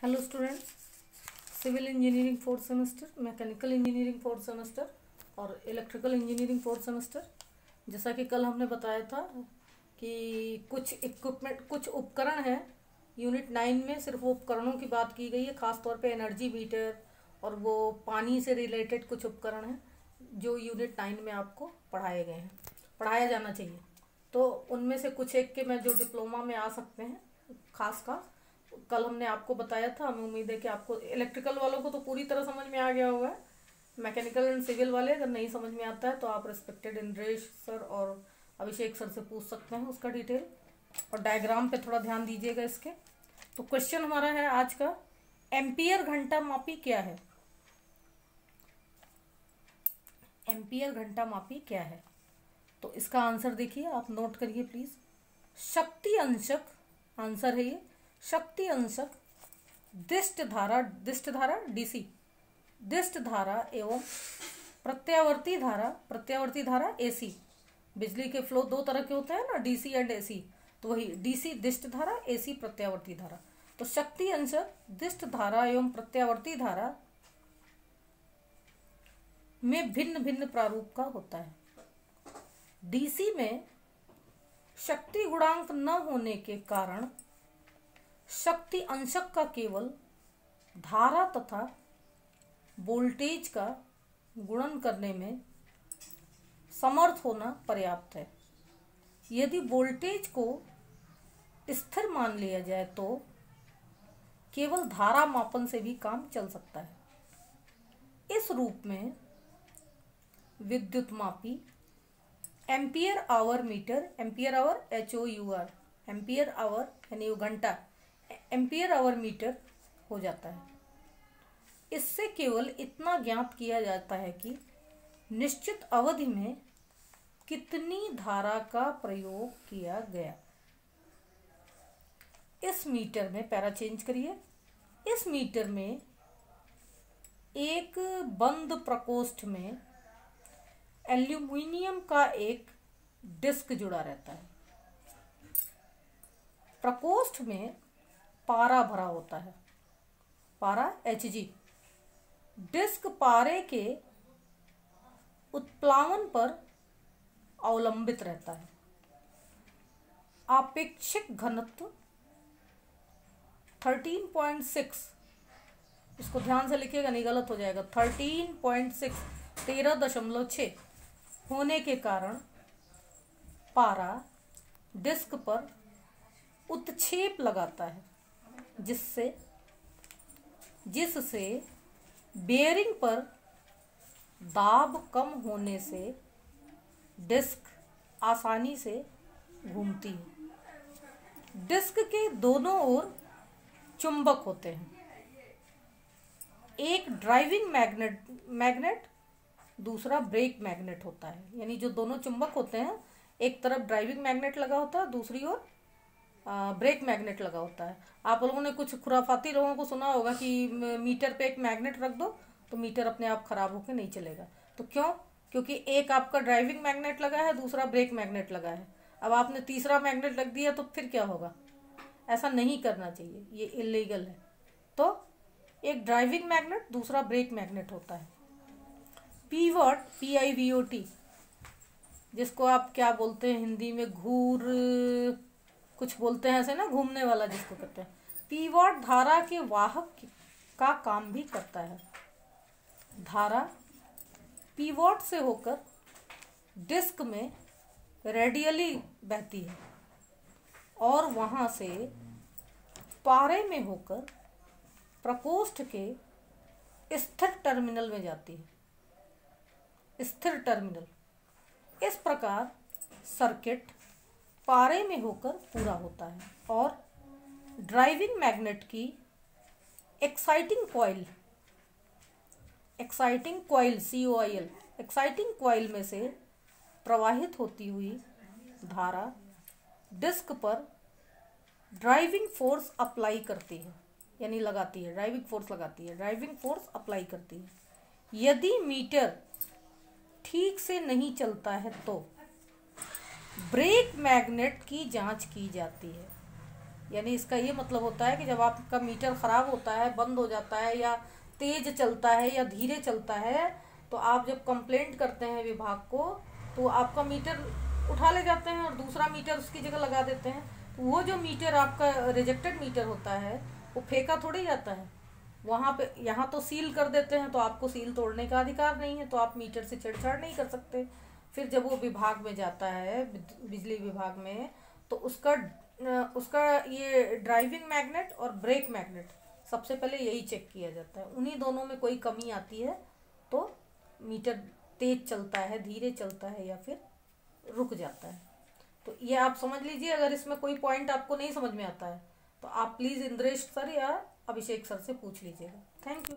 Hello students, civil engineering fourth semester, mechanical engineering fourth semester और electrical engineering fourth semester. जैसा कि कल हमने बताया था कि कुछ इक्विपमेंट, कुछ उपकरण हैं। यूनिट 9 में सिर्फ उपकरणों की बात की गई है, खासतौर पे एनर्जी मीटर और वो पानी से रिलेटेड कुछ उपकरण हैं जो यूनिट 9 में आपको पढ़ाए गए हैं, पढ़ाया जाना चाहिए। तो उनमें से कुछ एक के मैं जो डिप्लोमा में आ सकते हैं खास कल हमने आपको बताया था। हमें उम्मीद है कि आपको इलेक्ट्रिकल वालों को तो पूरी तरह समझ में आ गया होगा। मैकेनिकल एंड सिविल वाले अगर नहीं समझ में आता है तो आप रिस्पेक्टेड इंद्रेश सर और अभिषेक सर से पूछ सकते हैं उसका डिटेल। और डायग्राम पे थोड़ा ध्यान दीजिएगा इसके। तो क्वेश्चन हमारा है आज का, एम्पियर घंटा मापी क्या है? एम्पियर घंटा मापी क्या है? तो इसका आंसर देखिए, आप नोट करिए प्लीज। शक्ति अंशक आंसर है ये। शक्ति अंशक दिष्ट धारा डीसी, दिष्ट धारा एवं प्रत्यावर्ती धारा एसी। बिजली के फ्लो दो तरह के होते हैं ना, डीसी एंड एसी। तो वही डीसी दिष्ट धारा, एसी प्रत्यावर्ती धारा। तो शक्ति अंशक दिष्ट धारा एवं प्रत्यावर्ती धारा में भिन्न भिन्न प्रारूप का होता है। डीसी में शक्ति गुणांक न होने के कारण शक्ति अंशक का केवल धारा तथा वोल्टेज का गुणन करने में समर्थ होना पर्याप्त है। यदि वोल्टेज को स्थिर मान लिया जाए तो केवल धारा मापन से भी काम चल सकता है। इस रूप में विद्युत मापी ampere hour meter, ampere hour HOUR, ampere hour यानी घंटा, एम्पियर आवर मीटर हो जाता है। इससे केवल इतना ज्ञात किया जाता है कि निश्चित अवधि में कितनी धारा का प्रयोग किया गया। इस मीटर में, पैरा चेंज करिए, इस मीटर में एक बंद प्रकोष्ठ में एल्यूमिनियम का एक डिस्क जुड़ा रहता है। प्रकोष्ठ में पारा भरा होता है, पारा Hg। डिस्क पारे के उत्प्लावन पर अवलंबित रहता है। आपेक्षिक घनत्व 13.6, इसको ध्यान से लिखिएगा, नहीं गलत हो जाएगा। 13.6, 13.6 होने के कारण पारा डिस्क पर उत्क्षेप लगाता है, जिससे बेयरिंग पर दाब कम होने से डिस्क आसानी से घूमती है। डिस्क के दोनों ओर चुंबक होते हैं। एक ड्राइविंग मैग्नेट दूसरा ब्रेक मैग्नेट होता है। यानी जो दोनों चुंबक होते हैं, एक तरफ ड्राइविंग मैग्नेट लगा होता है, दूसरी ओर ब्रेक मैग्नेट लगा होता है। आप लोगों ने कुछ खुराफाती लोगों को सुना होगा कि मीटर पे एक मैग्नेट रख दो तो मीटर अपने आप खराब होकर नहीं चलेगा। तो क्यों? क्योंकि एक आपका ड्राइविंग मैग्नेट लगा है, दूसरा ब्रेक मैग्नेट लगा है। अब आपने तीसरा मैग्नेट रख दिया तो फिर क्या होगा? ऐसा नहीं करना चाहिए, ये इलीगल है। तो एक ड्राइविंग मैग्नेट, दूसरा ब्रेक मैग्नेट होता है। पीवॉट, PIVOT, जिसको आप क्या बोलते हैं हिंदी में, घूर कुछ बोलते हैं ऐसे ना, घूमने वाला जिसको कहते हैं। पीवॉट धारा के वाहक का काम भी करता है। धारा पीवॉट से होकर डिस्क में रेडियली बहती है और वहां से पारे में होकर प्रकोष्ठ के स्थिर टर्मिनल में जाती है। स्थिर टर्मिनल। इस प्रकार सर्किट पारे में होकर पूरा होता है और ड्राइविंग मैग्नेट की exciting coil COIL, exciting coil में से प्रवाहित होती हुई धारा डिस्क पर ड्राइविंग फोर्स अप्लाई करती है, यानी लगाती है, ड्राइविंग फोर्स अप्लाई करती है। यदि मीटर ठीक से नहीं चलता है तो ब्रेक मैग्नेट की जांच की जाती है। यानी इसका ये मतलब होता है कि जब आपका मीटर ख़राब होता है, बंद हो जाता है, या तेज़ चलता है या धीरे चलता है, तो आप जब कंप्लेंट करते हैं विभाग को, तो आपका मीटर उठा ले जाते हैं और दूसरा मीटर उसकी जगह लगा देते हैं। तो वो जो मीटर आपका रिजेक्टेड मीटर होता है वो फेंका थोड़ी जाता है वहाँ पे। यहाँ तो सील कर देते हैं, तो आपको सील तोड़ने का अधिकार नहीं है, तो आप मीटर से छेड़छाड़ नहीं कर सकते। फिर जब वो विभाग में जाता है, बिजली विभाग में, तो उसका ये ड्राइविंग मैग्नेट और ब्रेक मैग्नेट सबसे पहले यही चेक किया जाता है। उन्हीं दोनों में कोई कमी आती है तो मीटर तेज चलता है, धीरे चलता है, या फिर रुक जाता है। तो ये आप समझ लीजिए। अगर इसमें कोई पॉइंट आपको नहीं समझ में आता है तो आप प्लीज़ इंद्रेश सर या अभिषेक सर से पूछ लीजिएगा। Thank you.